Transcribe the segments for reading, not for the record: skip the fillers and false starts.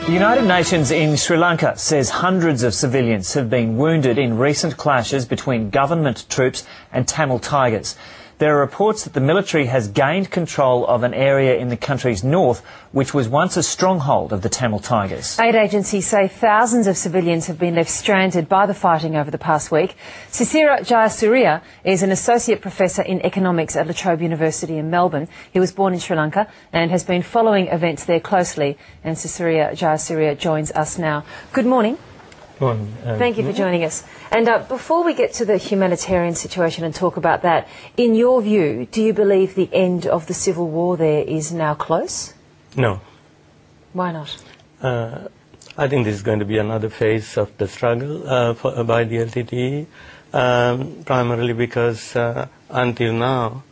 The United Nations in Sri Lanka says hundreds of civilians have been wounded in recent clashes between government troops and Tamil Tigers. There are reports that the military has gained control of an area in the country's north, which was once a stronghold of the Tamil Tigers. Aid agencies say thousands of civilians have been left stranded by the fighting over the past week. Sisira Jayasuriya is an associate professor in economics at La Trobe University in Melbourne. He was born in Sri Lanka and has been following events there closely. And Sisira Jayasuriya joins us now. Good morning. Thank you for joining us. And before we get to the humanitarian situation and talk about that, in your view, do you believe the end of the civil war there is now close? No. Why not? I think this is going to be another phase of the struggle by the LTTE, primarily because until now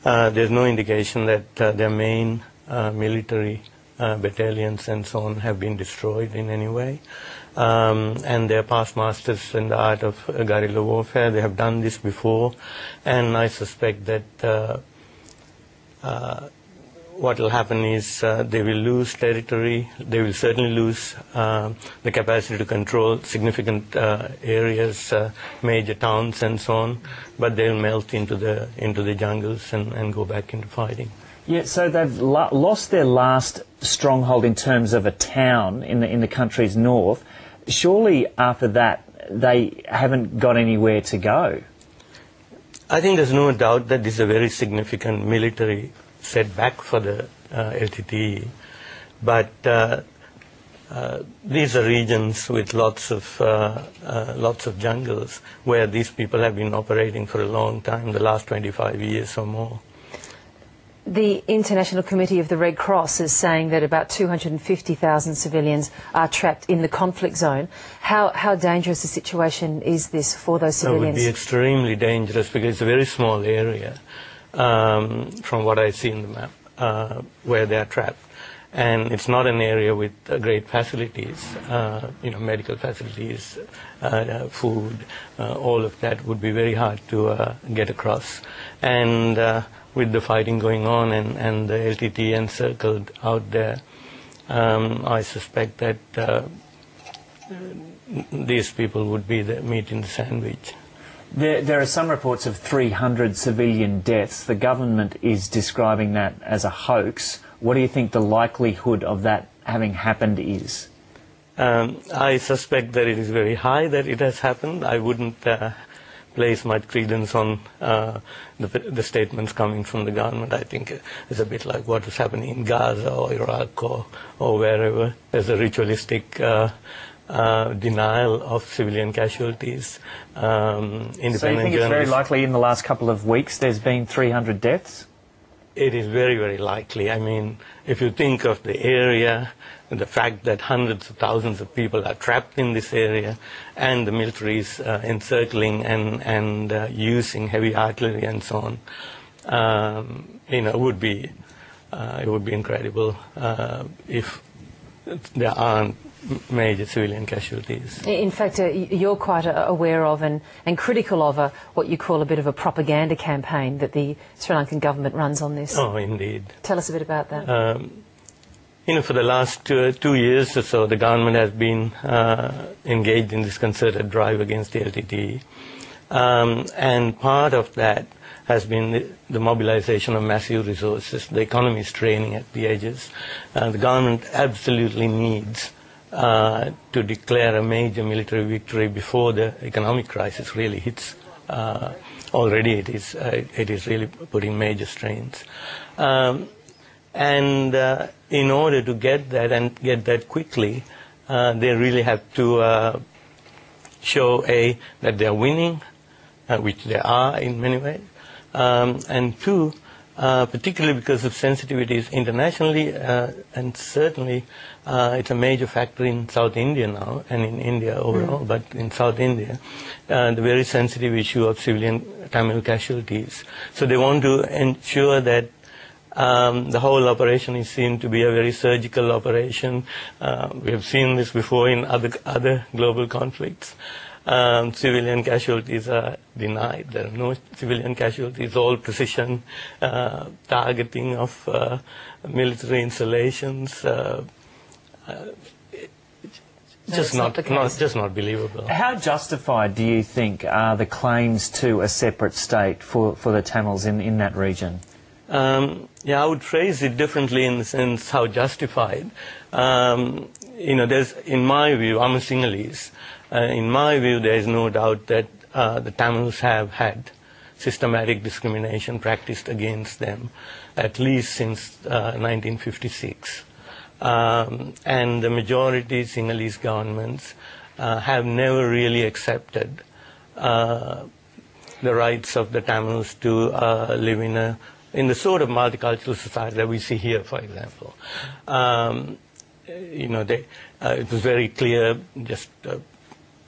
there's no indication that their main military battalions and so on have been destroyed in any way. And they're past masters in the art of guerrilla warfare. They have done this before, and I suspect that what will happen is they will lose territory. They will certainly lose the capacity to control significant areas, major towns and so on, but they'll melt into the jungles and go back into fighting. Yeah, so they've lost their last stronghold in terms of a town in the country's north. Surely after that they haven't got anywhere to go. I think there's no doubt that this is a very significant military setback for the LTTE, but these are regions with lots of jungles where these people have been operating for a long time, the last 25 years or more. The International Committee of the Red Cross is saying that about 250,000 civilians are trapped in the conflict zone. How dangerous a situation is this for those civilians? It would be extremely dangerous because it's a very small area from what I see in the map where they are trapped. And it's not an area with great facilities, medical facilities, food, all of that would be very hard to get across. And with the fighting going on and the LTTE encircled out there, I suspect that these people would be the meat in the sandwich. There are some reports of 300 civilian deaths. The government is describing that as a hoax. What do you think the likelihood of that having happened is? I suspect that it is very high that it has happened. I wouldn't place much credence on the statements coming from the government. I think it's a bit like what is happening in Gaza or Iraq or wherever. There's a ritualistic denial of civilian casualties. So you think it's very likely in the last couple of weeks there's been 300 deaths? It is very, very likely. I mean, if you think of the area, and the fact that hundreds of thousands of people are trapped in this area, and the military is encircling and using heavy artillery and so on, it would be incredible if there aren't major civilian casualties. In fact, you're quite aware of and critical of what you call a bit of a propaganda campaign that the Sri Lankan government runs on this. Oh, indeed. Tell us a bit about that. For the last 2 years or so, the government has been engaged in this concerted drive against the LTTE. And part of that has been the mobilization of massive resources. The economy is straining at the edges. The government absolutely needs to declare a major military victory before the economic crisis really hits. Already it is really putting major strains. And in order to get that and get that quickly, they really have to show that they are winning, which they are in many ways, and two, particularly because of sensitivities internationally, and certainly it's a major factor in South India now, and in India overall, but in South India, the very sensitive issue of civilian Tamil casualties. So they want to ensure that the whole operation is seen to be a very surgical operation. We have seen this before in other global conflicts. Civilian casualties are denied. There are no civilian casualties, all precision targeting of military installations, just not believable. How justified do you think are the claims to a separate state for the Tamils in that region? Yeah, I would phrase it differently in the sense how justified. There's, in my view, I'm a Sinhalese. In my view, there is no doubt that the Tamils have had systematic discrimination practiced against them, at least since 1956. And the majority Sinhalese governments have never really accepted the rights of the Tamils to live in the sort of multicultural society that we see here, for example. It was very clear just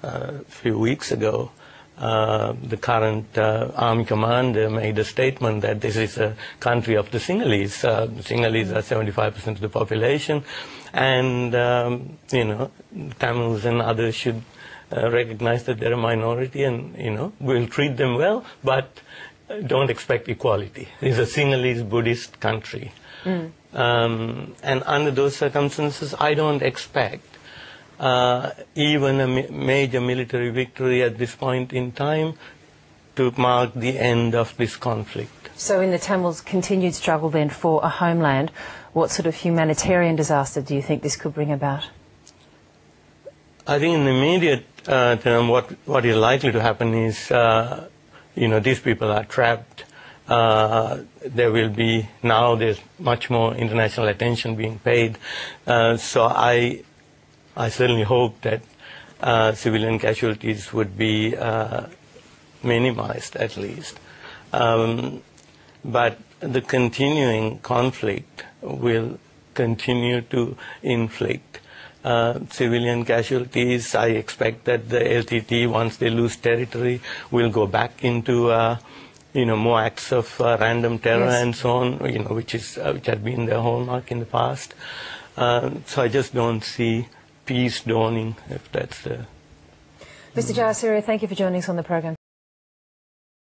a few weeks ago. The current army commander made a statement that this is a country of the Sinhalese. The Sinhalese are 75% of the population, and Tamils and others should recognize that they're a minority, and we'll treat them well, but don't expect equality. It's a Sinhalese Buddhist country, and under those circumstances, I don't expect even a major military victory at this point in time to mark the end of this conflict. So in the Tamils' continued struggle then for a homeland, what sort of humanitarian disaster do you think this could bring about? I think in the immediate term, what is likely to happen is, these people are trapped. There will be, now there's much more international attention being paid. So I certainly hope that civilian casualties would be minimized, at least. But the continuing conflict will continue to inflict civilian casualties. I expect that the LTTE, once they lose territory, will go back into more acts of random terror and so on, which had been their hallmark in the past. So I just don't see peace dawning, if that's the... Mr. Jayasuriya, thank you for joining us on the program.